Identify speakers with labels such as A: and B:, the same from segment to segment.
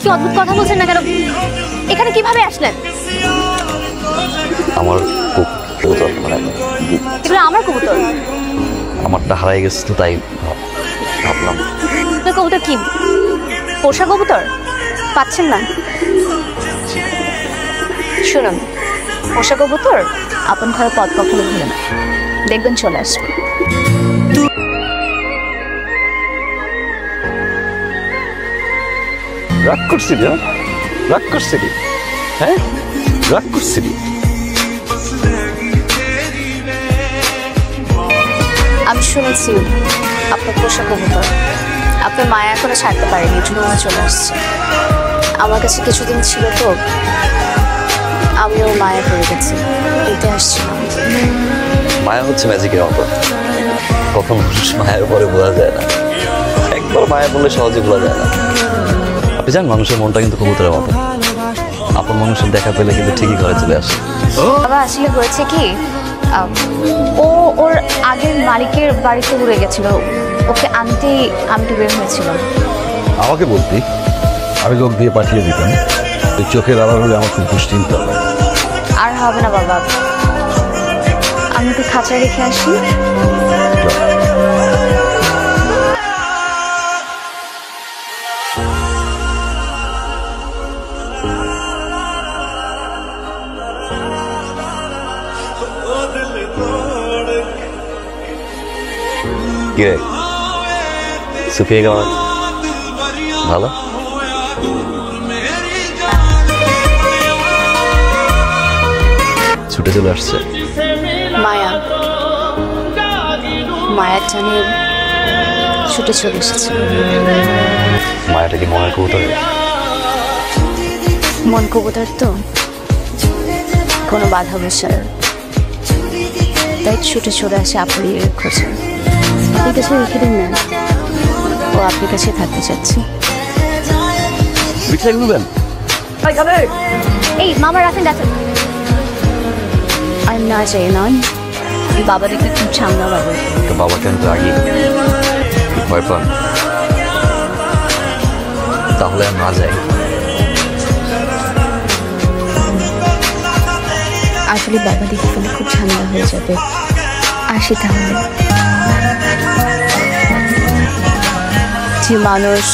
A: কি অদ্ভুত কথা বলছেন না কেন? এখানে কিভাবে আসলেন?
B: আমার কবুতর মানে
A: এগুলো আমার কবুতর।
B: আমারটা হারাই গেছে তো তাই ভাবলাম।
A: আপনার কবুতর কি পোষা কবুতর? পাচ্ছেন না? শুনুন, পোষা কবুতর আপন ঘরে পথ কখনো ভুলে না, দেখবেন চলে আসবে।
B: রাগ করছিলি? রাগ করছিলি? হ্যাঁ, রাগ করছিলি?
A: আমি শুনেছি আপনার পোষা কবুতর, আপনার মায়া এখনো ছাড়তে পারেনি, এই জন্য চলে আসছে। আমার কাছে কিছুদিন ছিল তো, আমিও মায়া পড়ে গেছি, এতে আসছিলাম।
B: মায়া হচ্ছে ম্যাজিকের মতো, কখন মায়ের পরে বোঝা যায় না। একবার মায়া বললে সহজে বোঝা যায় না। আপনি জান, মানুষের মনটা কিন্তু কবুতরের মতো, আপন মানুষের দেখা পেলে কিন্তু ঠিকই ঘরে চলে আসে।
A: বাবা আসলে হয়েছে কি, ও ওর আগের মালিকের বাড়িতে উড়ে গেছিল, ওকে আনতেই আমি তো বের হয়েছিলাম।
C: আমাকে বলতি, আমি লোক দিয়ে পাঠিয়ে দিতাম। চোখের আড়াল হলে আমার খুব দুশ্চিন্তা হয়।
A: আর হবে না বাবা, আমি ওকে খাঁচায় রেখে আসি।
B: কিরে সুফিয়া কেমন? ভালো? ছুটে চলে আসছে
A: মায়া, মায়ার টানে ছুটে চলে এসেছে।
B: মায়াটা কি মনের কবুতর?
A: মন কবুতর তো কোনো বাধা বসার, তাই ছুটে চলে আসে আপনার খোঁজে। আপনার কাছে রেখে দিন না, ও আপনার কাছে থাকতে চাচ্ছি। এই মামা রাখেন রাখেন, আমি না চাই নয়, বাবা দেখে খুব সামনা বাবা।
B: বাবা কেন তো আগে ভয় পান? তাহলে আর না যাই।
A: আসলে বাবা দেখে ফেলে খুব ঝামেলা হয়ে যাবে, আসি তাহলে। যে মানুষ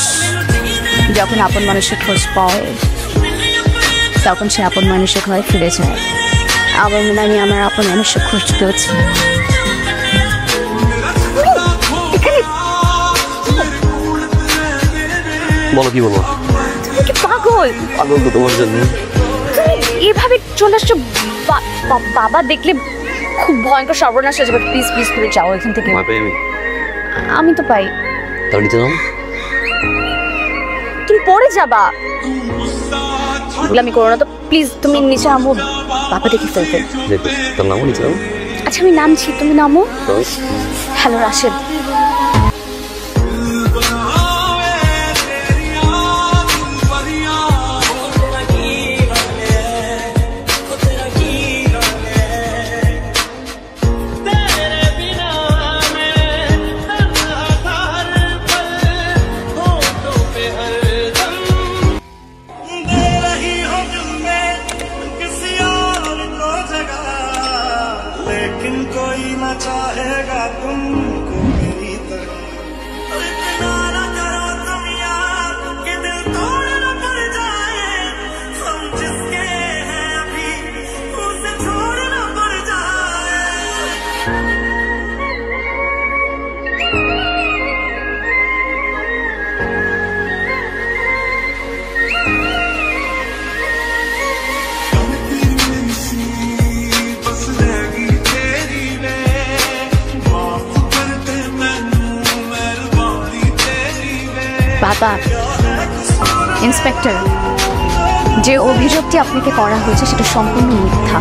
A: যখন আপন মানুষের খোঁজ পায় তখন সে আপন মানুষের ঘরে ফিরে যায়। আমার মনে আমি আমার আপন মানুষের খোঁজ পেয়েছি।
B: বলো কি বলবো?
A: তুমি কি পাগল?
B: পাগল তো তোমার জন্য।
A: এভাবে চলে আসছো, বাবা দেখলে খুব ভয়ঙ্কর সর্বনাশ হয়ে যাবে। প্লিজ প্লিজ তুমি যাও এখান থেকে। আমি তো পাই।
B: তার নিচে নাও।
A: তুমি পড়ে যাবা, আমি করো না তো। প্লিজ তুমি নিচে নামো, বাবা দেখে ফেলবে।
B: তোর নামও নিচে নাও।
A: আচ্ছা আমি নামছি, তুমি নামো। হ্যালো রাশেদ। বাবা, ইন্সপেক্টর, যে অভিযোগটি আপনাকে করা হয়েছে সেটা সম্পূর্ণ মিথ্যা,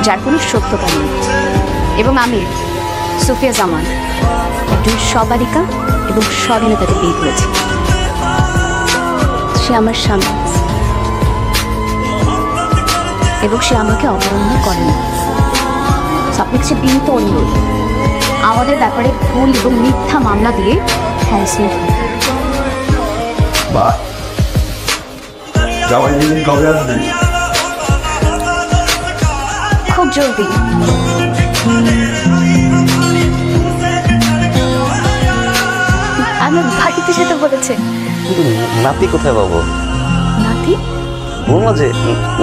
A: যার কোনো সত্যতা নেই। এবং আমি সুফিয়া জামান একজন সবালিকা এবং স্বাধীনতাকে বিয়ে করেছি। সে আমার স্বামী এবং সে আমাকে অবলম্বন করে না। আপনি কাছে বিনীত অনুরোধ, আমাদের ব্যাপারে ভুল এবং মিথ্যা মামলা দিয়ে হ্যারাসমেন্ট।
C: বাহ, জামাই দিন কবে আসবি?
A: খুব জলদি। আমি বাড়িতে যেতে বলেছে।
B: কিন্তু নাতি কোথায় পাবো?
A: নাতি
B: বল না যে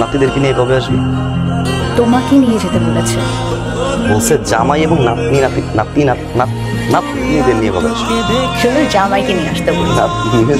B: নাতিদেরকে নিয়ে কবে আসবি।
A: তোমাকে নিয়ে যেতে বলেছে।
B: বলছে জামাই এবং নাতনি নাতিদের নিয়ে কবে আসবি।
A: শুধু জামাইকে নিয়ে আসতে বলেছে।
B: নাতনিদের